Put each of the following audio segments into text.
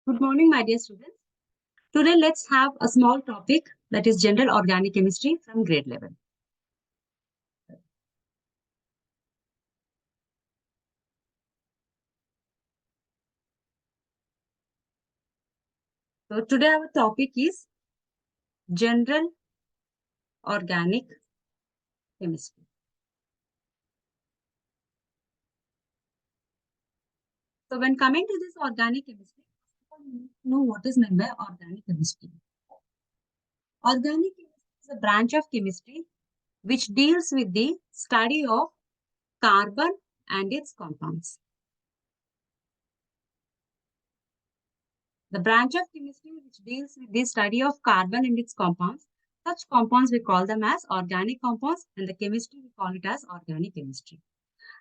Good morning, my dear students. Today, let's have a small topic that is general organic chemistry from grade level. So, today our topic is general organic chemistry. So, when coming to this organic chemistry, you need to know what is meant by organic chemistry. Organic chemistry is a branch of chemistry which deals with the study of carbon and its compounds. The branch of chemistry which deals with the study of carbon and its compounds, such compounds we call them as organic compounds, and the chemistry we call it as organic chemistry.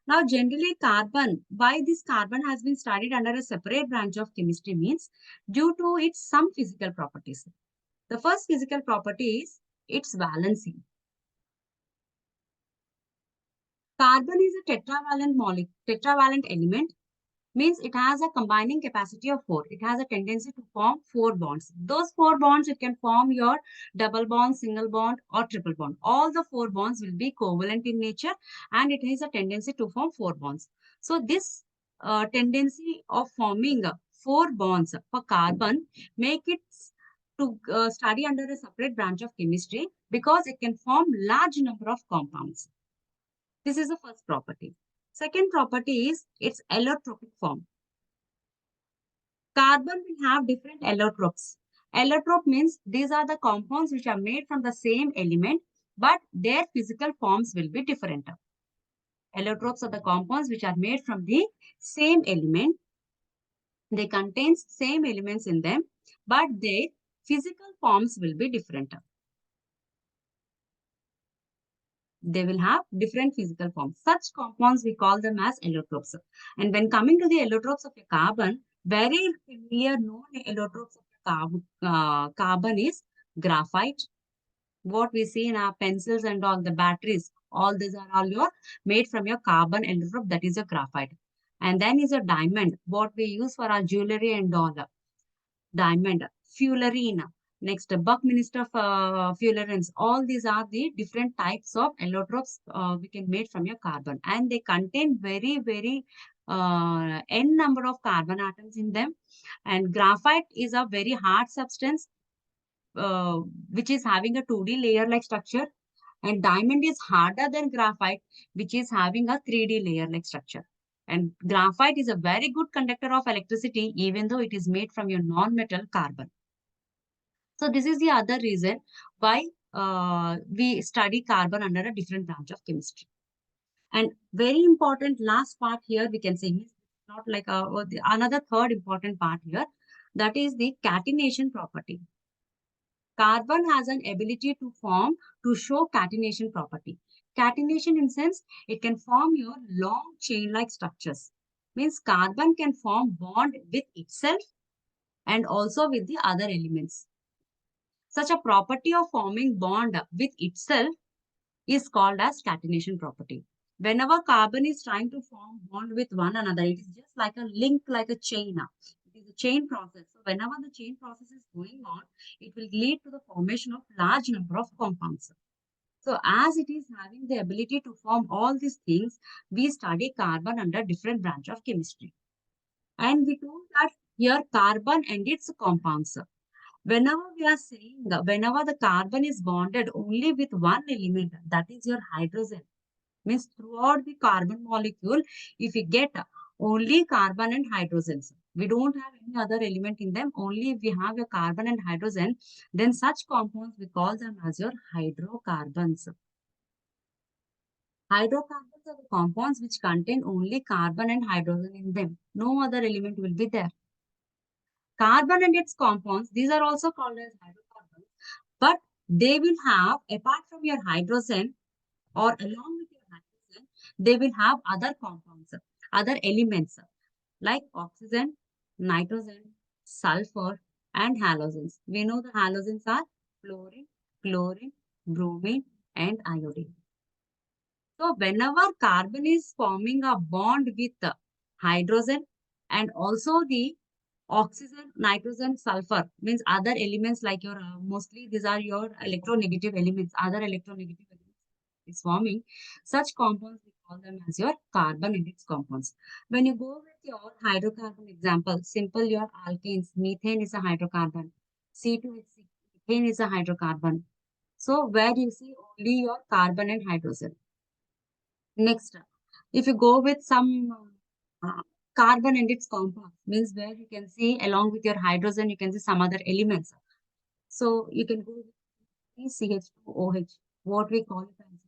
Now, generally carbon, why this carbon has been studied under a separate branch of chemistry means due to its some physical properties. The first physical property is its valency. Carbon is a tetravalent molecule, tetravalent element, means it has a combining capacity of 4. It has a tendency to form 4 bonds. Those 4 bonds, it can form your double bond, single bond, or triple bond. All the 4 bonds will be covalent in nature, and it has a tendency to form 4 bonds. So this tendency of forming 4 bonds for carbon make it to study under a separate branch of chemistry because it can form large number of compounds. This is the first property. Second property is its allotropic form. Carbon will have different allotropes. Allotrope means these are the compounds which are made from the same element, but their physical forms will be different. Allotropes are the compounds which are made from the same element. They contain same elements in them, but their physical forms will be different. They will have different physical forms. Such compounds we call them as allotropes. And when coming to the allotropes of a carbon, very familiar known allotropes of carbon is graphite. What we see in our pencils and all the batteries, all these are all your made from your carbon allotrope, that is a graphite. And then is a diamond, what we use for our jewelry and all. Diamond, fullerene, next Buckminster fullerenes. All these are the different types of allotropes we can make from your carbon, and they contain very n number of carbon atoms in them. And graphite is a very hard substance which is having a 2D layer like structure, and diamond is harder than graphite, which is having a 3D layer like structure. And graphite is a very good conductor of electricity, even though it is made from your non-metal carbon. So this is the other reason why we study carbon under a different branch of chemistry. And very important last part here we can say is not like another third important part here, that is the catenation property. Carbon has an ability to show catenation property. Catenation in sense, it can form your long chain-like structures. Means carbon can form bond with itself and also with the other elements. Such a property of forming bond with itself is called as catenation property. Whenever carbon is trying to form bond with one another, it is just like a link, like a chain. It is a chain process. So whenever the chain process is going on, it will lead to the formation of large number of compounds. So as it is having the ability to form all these things, we study carbon under different branch of chemistry. And we told that here carbon and its compounds. Whenever we are saying, whenever the carbon is bonded only with one element, that is your hydrogen, means throughout the carbon molecule, if we get only carbon and hydrogens, we don't have any other element in them, only if we have a carbon and hydrogen, then such compounds we call them as your hydrocarbons. Hydrocarbons are the compounds which contain only carbon and hydrogen in them. No other element will be there. Carbon and its compounds, these are also called as hydrocarbons, but they will have, apart from your hydrogen or along with your hydrogen, they will have other compounds, other elements like oxygen, nitrogen, sulfur, and halogens. We know the halogens are fluorine, chlorine, bromine, and iodine. So whenever carbon is forming a bond with hydrogen and also the Oxygen, nitrogen, sulfur means other elements like your, mostly these are your electronegative elements, other electronegative elements is forming. Such compounds, we call them as your carbon and its compounds. When you go with your hydrocarbon example, simple your alkanes, methane is a hydrocarbon, C2H6, methane is a hydrocarbon. So where you see only your carbon and hydrogen. Next, if you go with some carbon and its compound, means where you can see along with your hydrogen, you can see some other elements. So you can go with CH2OH, what we call it as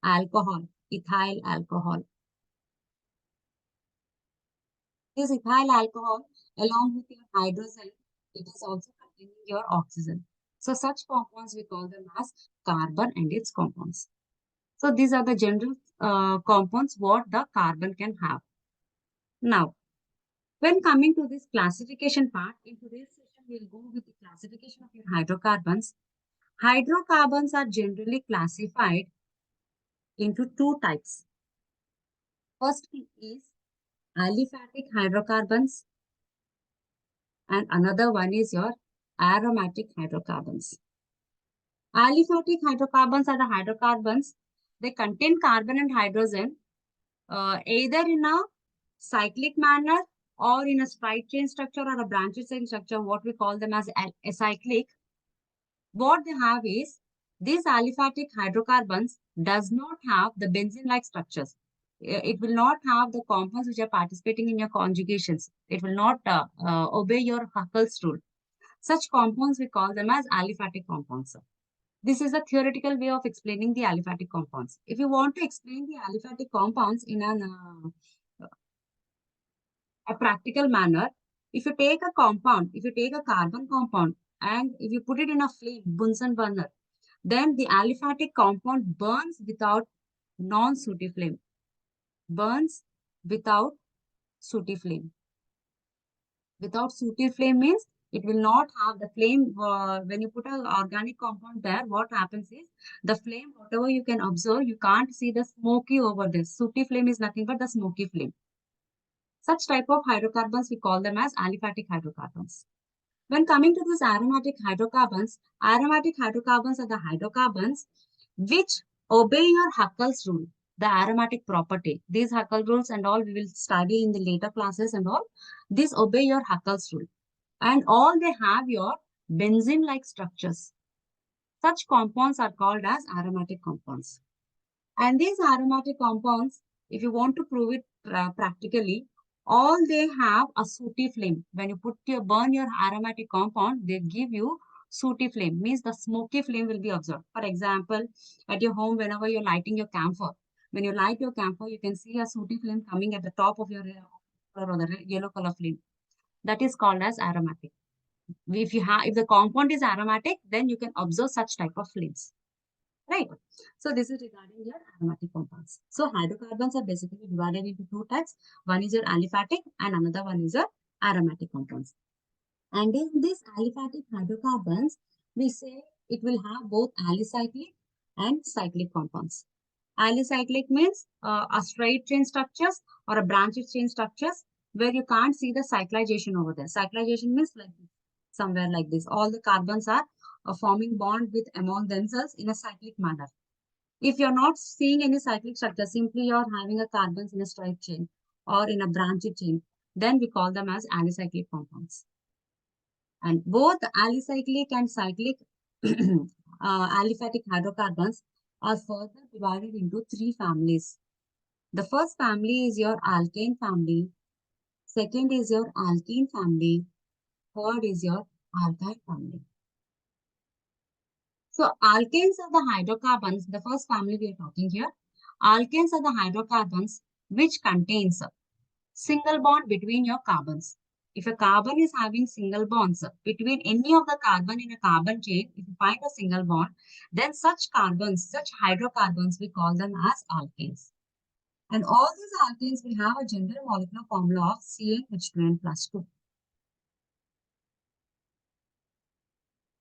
alcohol, ethyl alcohol. This ethyl alcohol, along with your hydrogen, it is also containing your oxygen. So such compounds we call them as carbon and its compounds. So these are the general compounds what the carbon can have. Now, when coming to this classification part, in today's session, we'll go with the classification of your hydrocarbons. Hydrocarbons are generally classified into two types. First is aliphatic hydrocarbons, and another one is your aromatic hydrocarbons. Aliphatic hydrocarbons are the hydrocarbons, they contain carbon and hydrogen either in a cyclic manner or in a straight chain structure or a branched chain structure, what we call them as acyclic. What they have is these aliphatic hydrocarbons does not have the benzene-like structures. It will not have the compounds which are participating in your conjugations. It will not obey your Huckel's rule. Such compounds, we call them as aliphatic compounds. This is a theoretical way of explaining the aliphatic compounds. If you want to explain the aliphatic compounds in a practical manner, if you take a compound, if you take a carbon compound and if you put it in a flame, Bunsen burner, then the aliphatic compound burns without non-sooty flame. Burns without sooty flame. Without sooty flame means it will not have the flame. When you put an organic compound there, what happens is the flame, whatever you can observe, you can't see the smoky over this. Sooty flame is nothing but the smoky flame. Such type of hydrocarbons, we call them as aliphatic hydrocarbons. When coming to these aromatic hydrocarbons are the hydrocarbons which obey your Huckel's rule, the aromatic property. These Huckel rules and all we will study in the later classes and all. These obey your Huckel's rule. And all they have your benzene-like structures. Such compounds are called as aromatic compounds. And these aromatic compounds, if you want to prove it practically, all they have a sooty flame. When you burn your aromatic compound, they give you sooty flame, means the smoky flame will be observed. For example, at your home, whenever you're lighting your camphor, when you light your camphor, you can see a sooty flame coming at the top of your or the yellow color flame. That is called as aromatic. If the compound is aromatic, then you can observe such type of flames. Right. So this is regarding your aromatic compounds. So hydrocarbons are basically divided into two types. One is your aliphatic and another one is your aromatic compounds. And in these aliphatic hydrocarbons, we say it will have both alicyclic and cyclic compounds. Alicyclic means a straight chain structures or a branched chain structures where you can't see the cyclization over there. Cyclization means like this, somewhere like this. All the carbons are forming bond with among themselves in a cyclic manner. If you're not seeing any cyclic structure, simply you're having a carbons in a straight chain or in a branched chain, then we call them as alicyclic compounds. And both alicyclic and cyclic aliphatic hydrocarbons are further divided into three families. The first family is your alkane family. Second is your alkene family. Third is your alkyne family. So alkanes are the hydrocarbons, the first family we are talking here. Alkanes are the hydrocarbons which contains a single bond between your carbons. If a carbon is having single bonds between any of the carbon in a carbon chain, if you find a single bond, then such carbons, such hydrocarbons, we call them as alkanes. And all these alkanes will have a general molecular formula of CnH2n plus 2.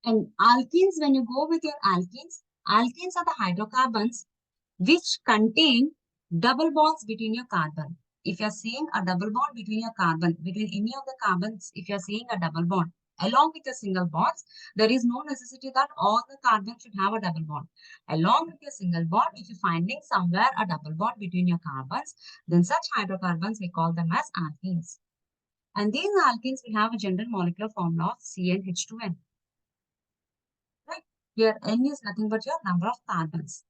And alkenes, when you go with your alkenes are the hydrocarbons which contain double bonds between your carbon. if you're seeing a double bond between your carbon, between any of the carbons, if you're seeing a double bond along with your single bonds, there is no necessity that all the carbons should have a double bond. Along with your single bond, if you're finding somewhere a double bond between your carbons, then such hydrocarbons, we call them as alkenes. And these alkenes will have a general molecular formula of CnH2n. Right? Here, N is nothing but your number of carbons.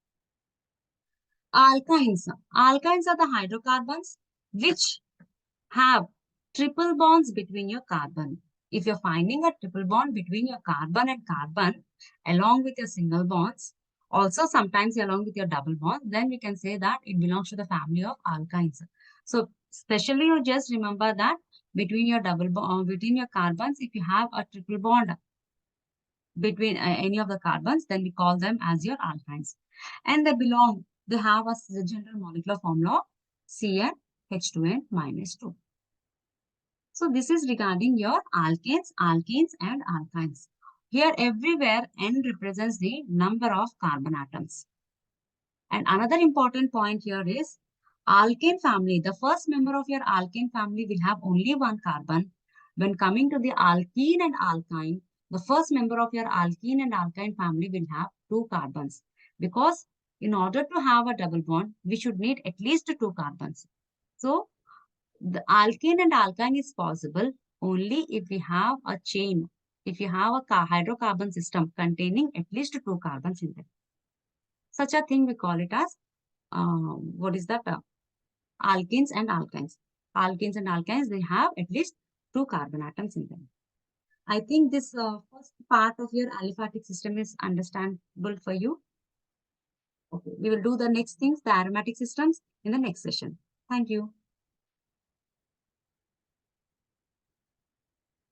Alkynes. Alkynes are the hydrocarbons which have triple bonds between your carbon. If you're finding a triple bond between your carbon and carbon along with your single bonds, also sometimes along with your double bond, then we can say that it belongs to the family of alkynes. So especially you just remember that between your double bond, between your carbons, if you have a triple bond between any of the carbons, then we call them as your alkynes. And they have a general molecular formula CnH2n minus 2. So this is regarding your alkanes, alkenes and alkynes. Here everywhere N represents the number of carbon atoms. And another important point here is alkane family. The first member of your alkane family will have only one carbon. When coming to the alkene and alkyne, the first member of your alkene and alkyne family will have two carbons. Because in order to have a double bond, we should need at least two carbons. So the alkane and alkyne is possible only if we have a chain, if you have a hydrocarbon system containing at least two carbons in them. Such a thing we call it as, what is that? Alkenes and alkynes. Alkenes and alkynes, they have at least two carbon atoms in them. I think this first part of your aliphatic system is understandable for you. Okay, we will do the next things, the aromatic systems, in the next session. Thank you.